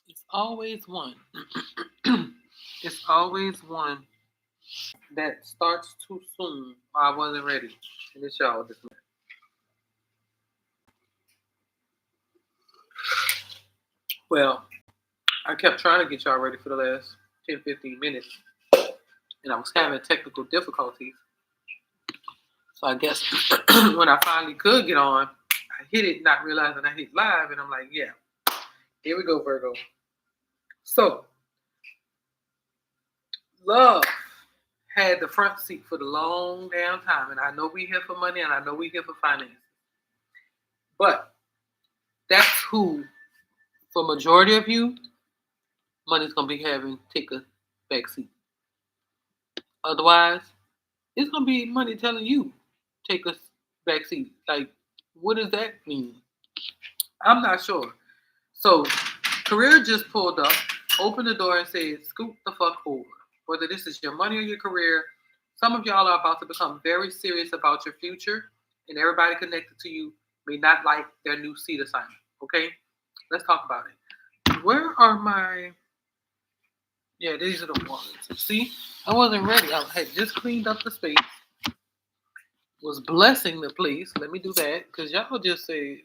It's always one. It's always one that starts too soon. I wasn't ready. And it's y'all this month. Well, I kept trying to get y'all ready for the last 10, 15 minutes. And I was having technical difficulties. So I guess when I finally could get on, I hit it not realizing I hit live. And I'm like, yeah, here we go, Virgo. So, love had the front seat for the long damn time. And I know we here for money and I know we here for finance. But that's who, for majority of you, money's gonna be having take a back seat. Otherwise, it's gonna be money telling you take a back seat. Like, what does that mean? I'm not sure. So, career just pulled up, opened the door and said, scoot the fuck over. Whether this is your money or your career, some of y'all are about to become very serious about your future, and everybody connected to you may not like their new seat assignment. Okay? Let's talk about it. Where are my. Yeah, these are the ones. See? I wasn't ready. I had just cleaned up the space, was blessing the place. Let me do that, because y'all just say,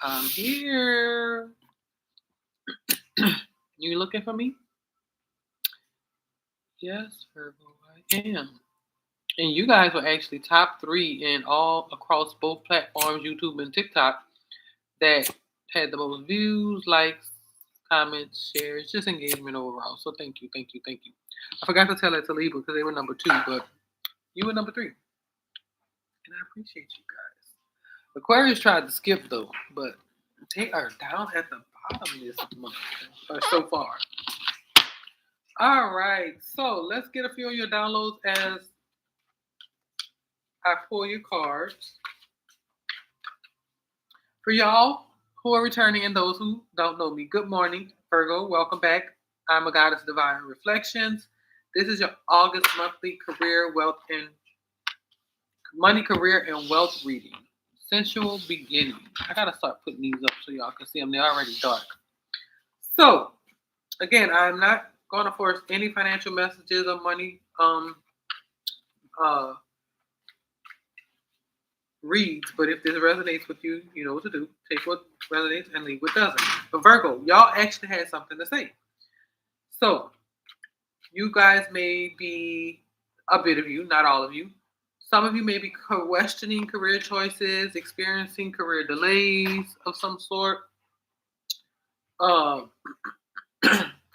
I'm here. You looking for me? Yes, Virgo, I am. And you guys were actually top three in all across both platforms, YouTube and TikTok, that had the most views, likes, comments, shares, just engagement overall. So thank you, thank you, thank you. I forgot to tell that to Libra because they were number two, but you were number three. And I appreciate you guys. Aquarius tried to skip though, but they are down at the bottom this month, or so far. All right, so let's get a few of your downloads as I pull your cards. For y'all who are returning and those who don't know me, good morning, Virgo. Welcome back. I'm a goddess divine reflections. This is your August monthly career, wealth, and money, career, and wealth reading. Sensual beginning. I gotta start putting these up so y'all can see them. They're already dark. So again, I'm not gonna force any financial messages or money uh reads, but if this resonates with you, you know what to do. Take what resonates and leave what doesn't. But Virgo, y'all actually had something to say. So you guys may be a bit of you, not all of you. Some of you may be questioning career choices, experiencing career delays of some sort. Um,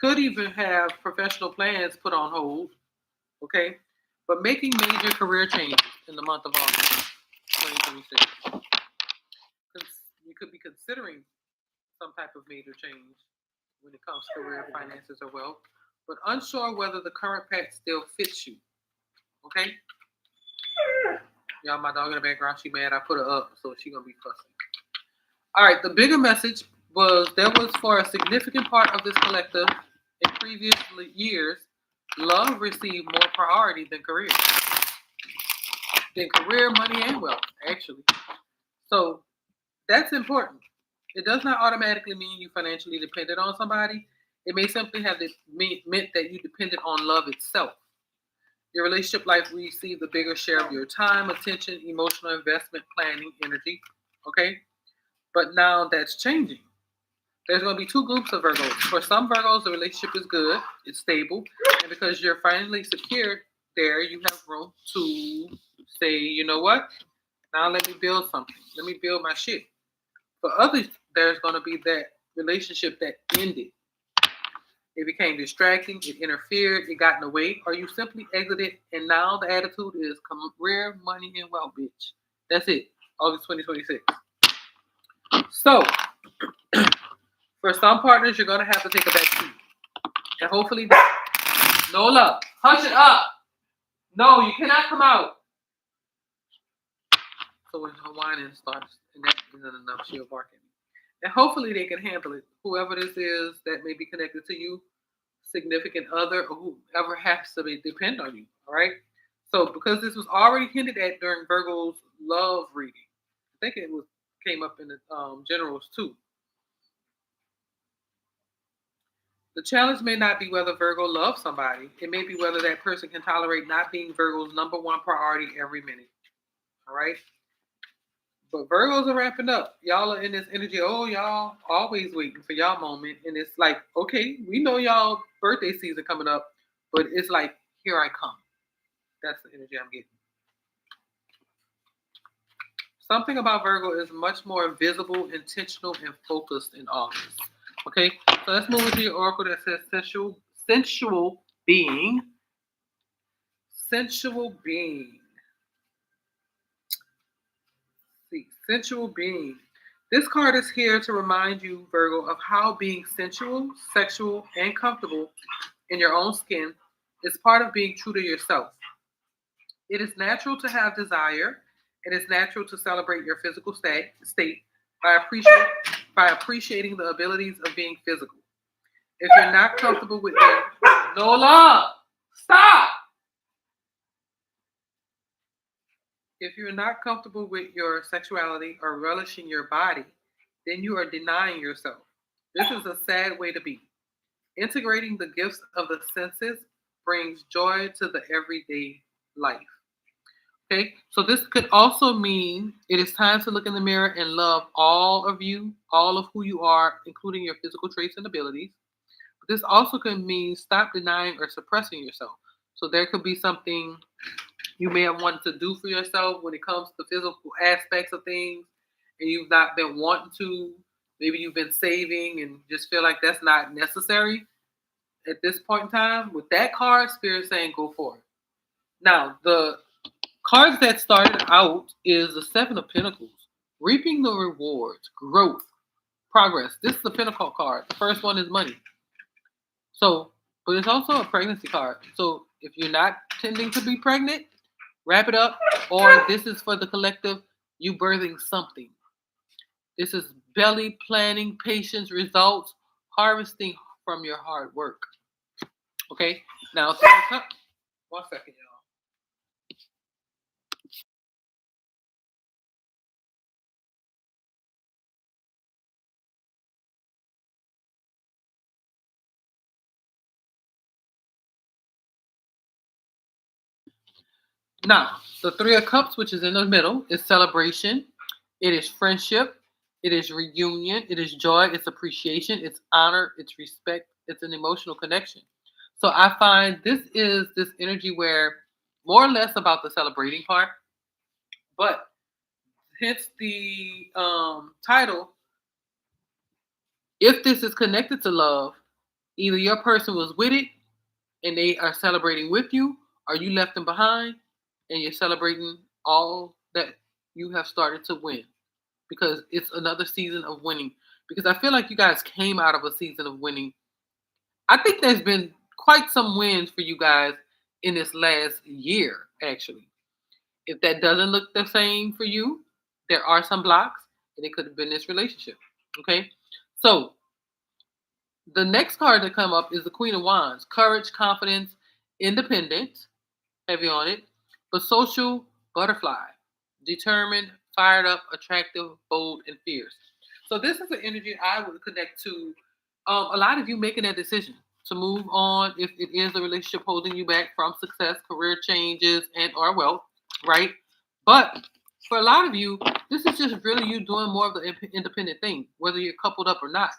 could even have professional plans put on hold. Okay, but making major career changes in the month of August, 2026. You could be considering some type of major change when it comes to career, finances, or wealth, but unsure whether the current path still fits you. Okay? Y'all, my dog in the background, she mad. I put her up, so she gonna be fussing. All right, the bigger message was there was for a significant part of this collective in previous years, love received more priority than career, money, and wealth, actually. So that's important. It does not automatically mean you financially depended on somebody. It may simply have meant that you depended on love itself. Your relationship life received the bigger share of your time, attention, emotional investment, planning, energy. Okay? But now that's changing. There's going to be two groups of Virgos. For some Virgos, the relationship is good, it's stable, and because you're finally secure there, you have room to say, you know what? Now let me build something. Let me build my shit. For others, there's going to be that relationship that ended. It became distracting, it interfered, it got in the way, or you simply exited, and now the attitude is career, money, and wealth, bitch. That's it. August 2026. So, for some partners, you're going to have to take a back seat. And hopefully, Nola, hush it up. No, you cannot come out. So when her whining starts, and that isn't enough, she'll bark at me. And hopefully they can handle it. Whoever this is that may be connected to you, significant other, or whoever has to be, depend on you. All right. So because this was already hinted at during Virgo's love reading, I think it was came up in the generals too. The challenge may not be whether Virgo loves somebody. It may be whether that person can tolerate not being Virgo's number one priority every minute. All right? But Virgos are wrapping up. Y'all are in this energy. Oh, y'all always waiting for y'all moment. And it's like, okay, we know y'all birthday season coming up, but it's like, here I come. That's the energy I'm getting. Something about Virgo is much more visible, intentional, and focused in August. Okay, so let's move into your oracle that says sensual being. Sensual being. See, sensual being. This card is here to remind you, Virgo, of how being sensual, sexual, and comfortable in your own skin is part of being true to yourself. It is natural to have desire. It is natural to celebrate your physical state by appreciating the abilities of being physical. If you're not comfortable with your Nola, stop. If you're not comfortable with your sexuality or relishing your body, then you are denying yourself. This is a sad way to be. Integrating the gifts of the senses brings joy to the everyday life. Okay, so this could also mean it is time to look in the mirror and love all of you, all of who you are, including your physical traits and abilities. But this also could mean stop denying or suppressing yourself. So there could be something you may have wanted to do for yourself when it comes to physical aspects of things, and you've not been wanting to. Maybe you've been saving and just feel like that's not necessary at this point in time. With that card, Spirit saying go for it. Now, the cards that started out is the Seven of Pentacles, reaping the rewards, growth, progress. This is the Pentacle card. The first one is money. So, but it's also a pregnancy card. So if you're not tending to be pregnant, wrap it up. Or this is for the collective, you birthing something. This is belly planning, patience, results, harvesting from your hard work. Okay? Now, one second, y'all. Now, the Three of Cups, which is in the middle, is celebration. It is friendship. It is reunion. It is joy. It's appreciation. It's honor. It's respect. It's an emotional connection. So I find this is this energy where more or less about the celebrating part, but hence the title. If this is connected to love, either your person was with it and they are celebrating with you, or you left them behind and you're celebrating all that you have started to win because it's another season of winning. Because I feel like you guys came out of a season of winning. I think there's been quite some wins for you guys in this last year, actually. If that doesn't look the same for you, there are some blocks, and it could have been this relationship. Okay? So the next card to come up is the Queen of Wands. Courage, confidence, independence, heavy on it, but social butterfly, determined, fired up, attractive, bold, and fierce. So this is an energy I would connect to a lot of you making that decision to move on if it is a relationship holding you back from success, career changes, and or wealth, right? But for a lot of you, this is just really you doing more of the independent thing, whether you're coupled up or not.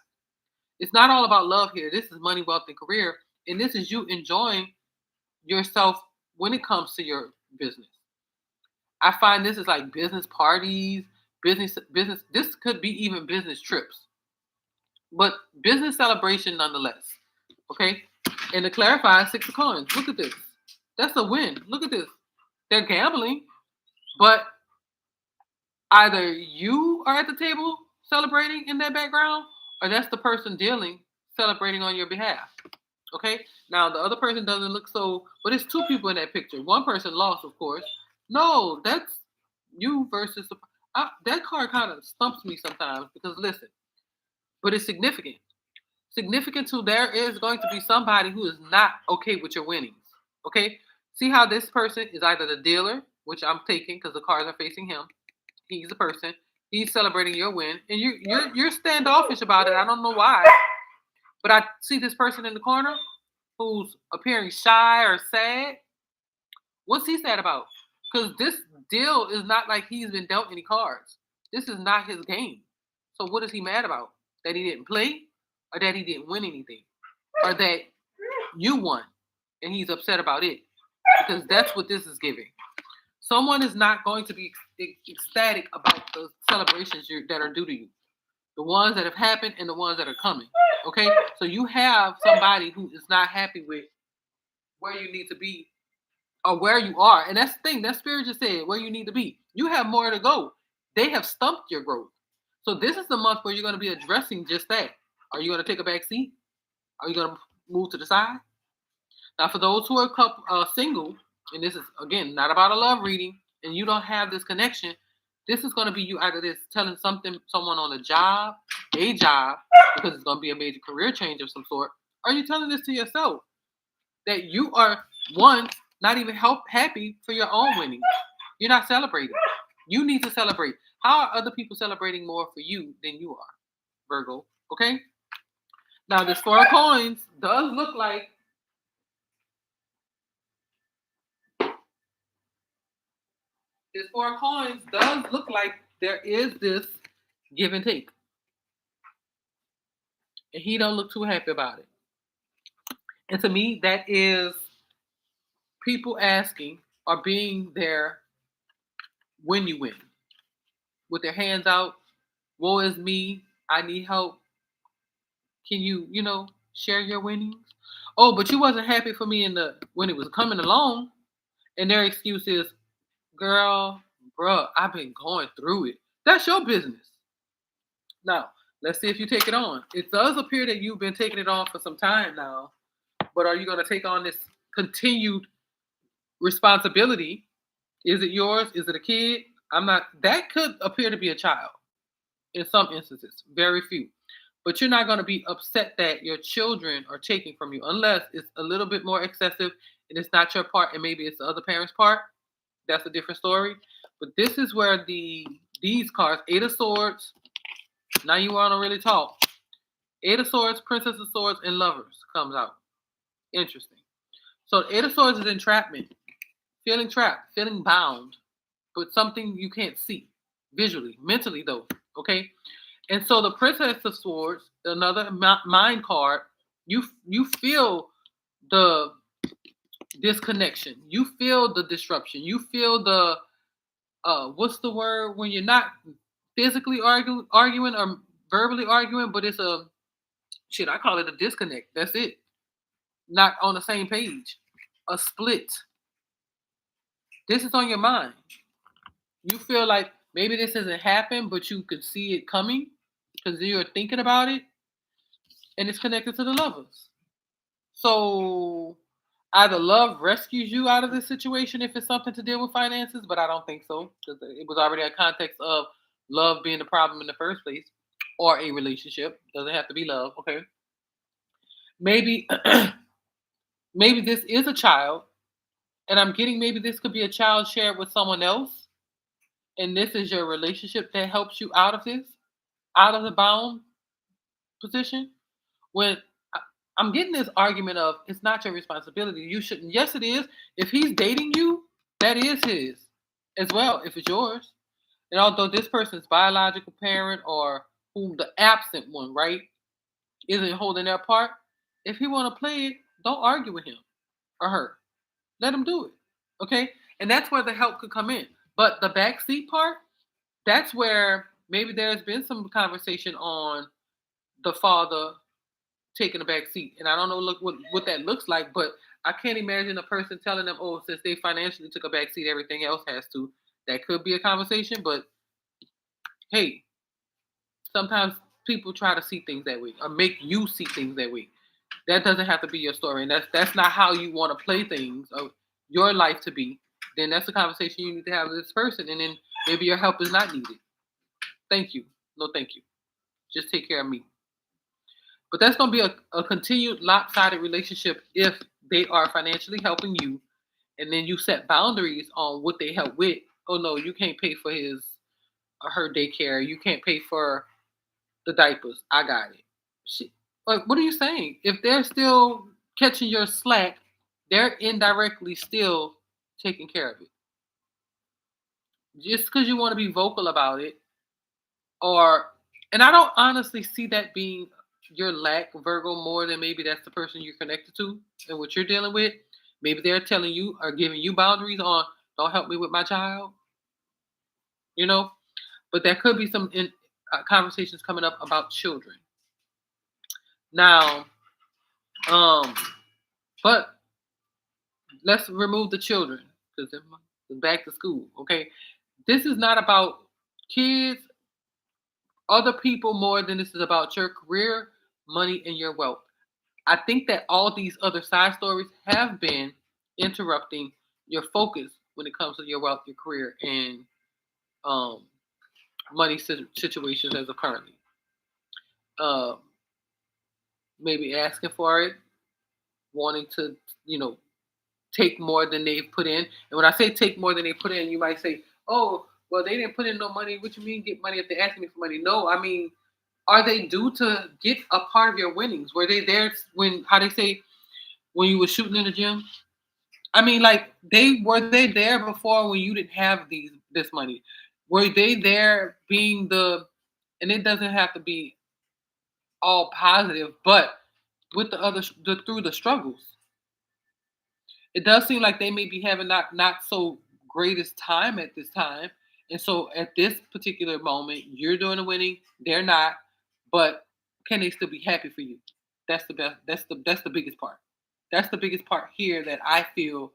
It's not all about love here. This is money, wealth, and career. And this is you enjoying yourself when it comes to your business. I find this is like business parties, business. This could be even business trips, but business celebration nonetheless. Okay. And to clarify, Six of Coins. Look at this. That's a win. Look at this. They're gambling, but either you are at the table celebrating in that background, or that's the person dealing celebrating on your behalf. Okay. Now the other person doesn't look so, but it's two people in that picture. One person lost, of course. No, that's you versus the. That card kind of stumps me sometimes because listen, but it's significant. Significant to there is going to be somebody who is not okay with your winnings. Okay, see how this person is either the dealer, which I'm taking because the cards are facing him. He's the person. He's celebrating your win, and you're standoffish about it. I don't know why, But I see this person in the corner who's appearing shy or sad. What's he sad about? Because this deal is not like he's been dealt any cards. This is not his game. So what is he mad about? That he didn't play, or that he didn't win anything, or that you won and he's upset about it? Because that's what this is giving. Someone is not going to be ecstatic about the celebrations that are due to you, the ones that have happened and the ones that are coming. Okay, so you have somebody who is not happy with where you need to be or where you are. And that's the thing, that spirit just said where you need to be. You have more to go. They have stumped your growth. So this is the month where you're going to be addressing just that. Are you going to take a back seat? Are you going to move to the side? Now, for those who are single, and this is, again, not about a love reading, and you don't have this connection, this is going to be you either this telling someone on a job, because it's going to be a major career change of some sort, or you telling this to yourself that you are, one, not even happy for your own winning. You're not celebrating. You need to celebrate. How are other people celebrating more for you than you are, Virgo? Okay? Now, this Four of Coins does look like there is this give and take. And he don't look too happy about it. And to me, that is people asking or being there when you win. With their hands out, woe is me, I need help. Can you, share your winnings? Oh, but you wasn't happy for me when it was coming along. And their excuse is, girl, bruh, I've been going through it. That's your business. Now, let's see if you take it on. It does appear that you've been taking it on for some time now, but are you going to take on this continued responsibility? Is it yours? Is it a kid? That could appear to be a child in some instances, very few. But you're not going to be upset that your children are taking from you unless it's a little bit more excessive and it's not your part and maybe it's the other parent's part. That's a different story. But this is where these cards, Eight of Swords, now you want to really talk. Eight of Swords, Princess of Swords, and Lovers comes out. Interesting. So Eight of Swords is entrapment. Feeling trapped, feeling bound, but something you can't see visually, mentally though. Okay? And so the Princess of Swords, another mind card, you feel the disconnection. You feel the disruption. You feel the what's the word when you're not physically arguing or verbally arguing, but it's I call it a disconnect. That's it. Not on the same page. A split. This is on your mind. You feel like maybe this hasn't happened, but you could see it coming because you're thinking about it, and it's connected to the Lovers. So either love rescues you out of this situation if it's something to deal with finances, but I don't think so because it was already a context of love being the problem in the first place, or a relationship. Doesn't have to be love. Okay. Maybe maybe this is a child, and I'm getting maybe this could be a child shared with someone else, and this is your relationship that helps you out of this, out of the bound position. When I'm getting this argument of it's not your responsibility, you shouldn't. Yes, it is. If he's dating you, that is his as well. If it's yours, and although this person's biological parent or whom the absent one, right, isn't holding their part, if he want to play it, don't argue with him or her. Let him do it. Okay? And that's where the help could come in. But the backseat part, that's where maybe there's been some conversation on the father taking a back seat. And I don't know what that looks like, but I can't imagine a person telling them, oh, since they financially took a back seat, everything else has to. That could be a conversation, but hey, sometimes people try to see things that way or make you see things that way. That doesn't have to be your story. And that's not how you want to play things or your life to be. Then that's a conversation you need to have with this person. And then maybe your help is not needed. Thank you. No, thank you. Just take care of me. But that's going to be a continued lopsided relationship if they are financially helping you and then you set boundaries on what they help with. Oh, no, you can't pay for his or her daycare. You can't pay for the diapers. I got it. Shit. Like, what are you saying? If they're still catching your slack, they're indirectly still taking care of it. Just because you want to be vocal about it, or and I don't honestly see that being your lack, Virgo, more than maybe that's the person you're connected to and what you're dealing with. Maybe they're telling you or giving you boundaries on don't help me with my child, you know. But there could be some conversations coming up about children now. Um, but let's remove the children because they're back to school. Okay, this is not about kids, other people more than this is about your career, money, and your wealth. I think that all these other side stories have been interrupting your focus when it comes to your wealth, your career, and um, money situations as of currently. Uh, Maybe asking for it, wanting to, you know, take more than they've put in. And when I say take more than they put in, you might say, "Oh, well, they didn't put in no money. What you mean get money if they're asking me for money?" No, I mean, are they due to get a part of your winnings? Were they there when how they say when you were shooting in the gym? I mean, like they there before when you didn't have this money? Were they there being the and it doesn't have to be all positive, but with through the struggles. It does seem like they may be having not so greatest time at this time. And so at this particular moment, you're doing the winning, they're not, but can they still be happy for you? That's the best that's the biggest part. That's the biggest part here that I feel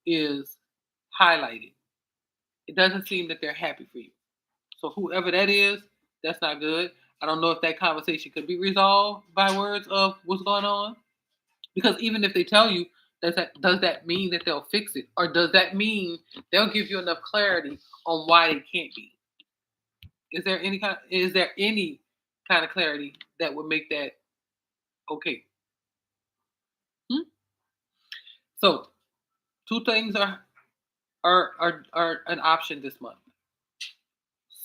is highlighted. It doesn't seem that they're happy for you. So whoever that is, that's not good. I don't know if that conversation could be resolved by words of what's going on. Because even if they tell you, does that mean that they'll fix it, or does that mean they'll give you enough clarity on why they can't be? Is there any kind of clarity that would make that okay? Hmm? So two things are an option this month.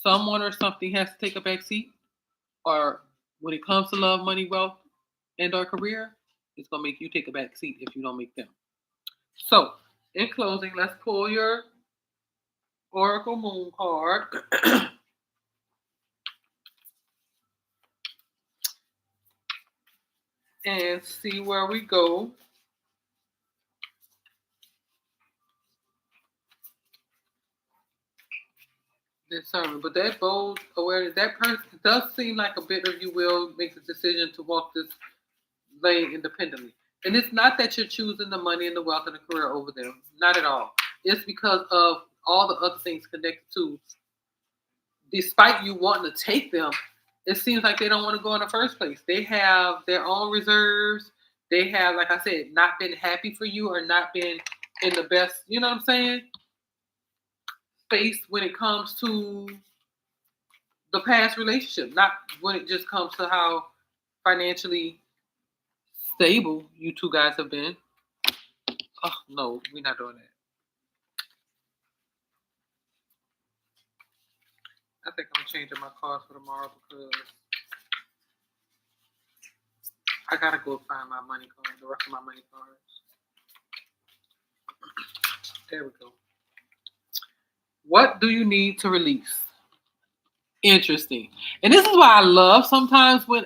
Someone or something has to take a back seat, or when it comes to love, money, wealth, and or career, it's gonna make you take a back seat if you don't make them. So in closing, let's pull your Oracle Moon card and see where we go. Determined. But that bold awareness, that person does seem like a bit of you will make the decision to walk this lane independently. And it's not that you're choosing the money and the wealth and the career over them. Not at all. It's because of all the other things connected to, despite you wanting to take them, it seems like they don't want to go in the first place. They have their own reserves. They have, like I said, not been happy for you or not been in the best, you know what I'm saying, space when it comes to the past relationship, not when it just comes to how financially stable you two guys have been. Oh no, we're not doing that. I think I'm changing my cards for tomorrow because I gotta go find my money card, the rest of my money cards. There we go. What do you need to release? Interesting. And this is why I love sometimes when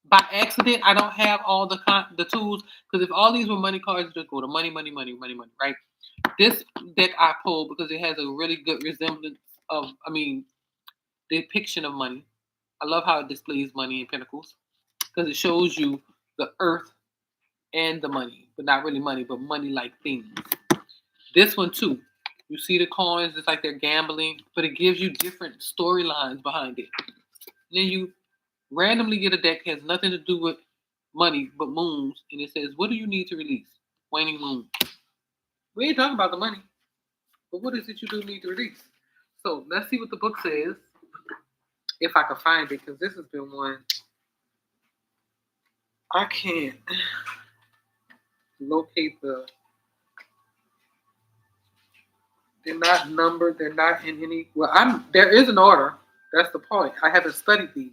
by accident I don't have all the tools, because if all these were money cards, just go to money, money, money, money, money, right? This deck I pulled because it has a really good resemblance of, I mean, depiction of money. I love how it displays money in pentacles because it shows you the earth and the money, but not really money, but money-like things. This one too. You see the coins, it's like they're gambling, but it gives you different storylines behind it. And then you randomly get a deck that has nothing to do with money but moons, and it says, "What do you need to release?" Waning moon. We ain't talking about the money, but what is it you do need to release? So let's see what the book says, if I can find it, because this has been one I can't locate the. They're not numbered. They're not in any. Well, I'm. There is an order. That's the point. I haven't studied these.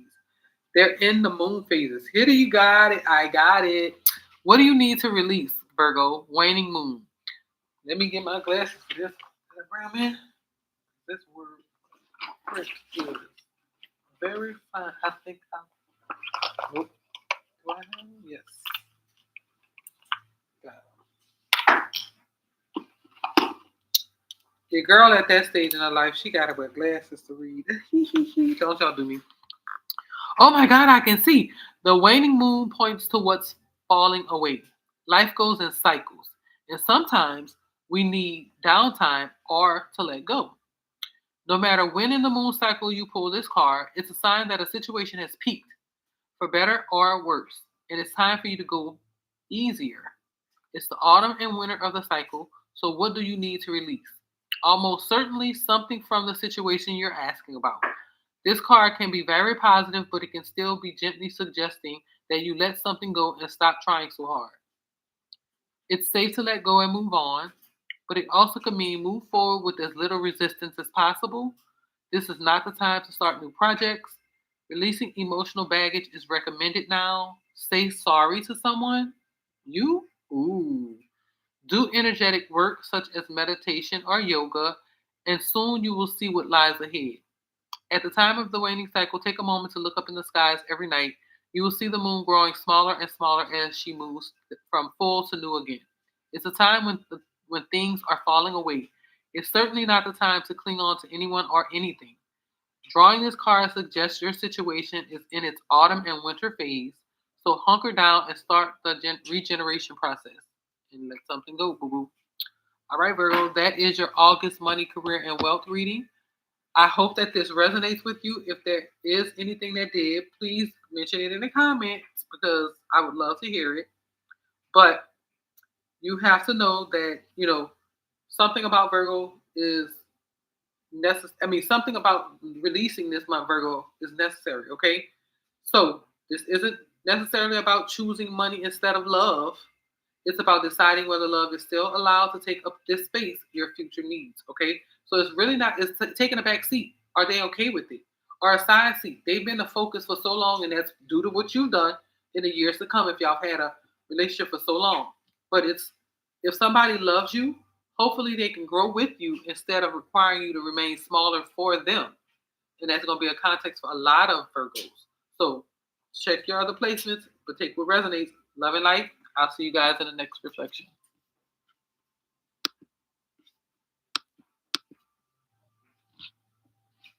They're in the moon phases. Here you got it. I got it. What do you need to release, Virgo? Waning moon. Let me get my glasses for this. Brown man. This word frick is very fine. I think nope. Do I have it? Yes. Got it. Your girl at that stage in her life, she gotta wear glasses to read. Don't y'all do me. Oh my God, I can see. The waning moon points to what's falling away. Life goes in cycles, and sometimes we need downtime or to let go. No matter when in the moon cycle you pull this card, it's a sign that a situation has peaked, for better or worse, and it's time for you to go easier. It's the autumn and winter of the cycle, so what do you need to release? Almost certainly something from the situation you're asking about. This card can be very positive, but it can still be gently suggesting that you let something go and stop trying so hard. It's safe to let go and move on, but it also can mean move forward with as little resistance as possible. This is not the time to start new projects. Releasing emotional baggage is recommended now. Say sorry to someone. You? Ooh. Do energetic work such as meditation or yoga, and soon you will see what lies ahead. At the time of the waning cycle, take a moment to look up in the skies every night. You will see the moon growing smaller and smaller as she moves from full to new again. It's a time when things are falling away. It's certainly not the time to cling on to anyone or anything. Drawing this card suggests your situation is in its autumn and winter phase, so hunker down and start the regeneration process and let something go, boo boo. All right, Virgo, that is your August money, career, and wealth reading. I hope that this resonates with you. If there is anything that did, please mention it in the comments because I would love to hear it. But you have to know that, something about Virgo is necessary. I mean, something about releasing this month, Virgo, is necessary, okay? So this isn't necessarily about choosing money instead of love. It's about deciding whether love is still allowed to take up this space your future needs. Okay, so it's really not. It's taking a back seat. Are they okay with it? Or a side seat? They've been the focus for so long, and that's due to what you've done in the years to come. If y'all have had a relationship for so long, but it's if somebody loves you, hopefully they can grow with you instead of requiring you to remain smaller for them. And that's going to be a context for a lot of Virgos. So check your other placements, but take what resonates. Love and light. I'll see you guys in the next reflection.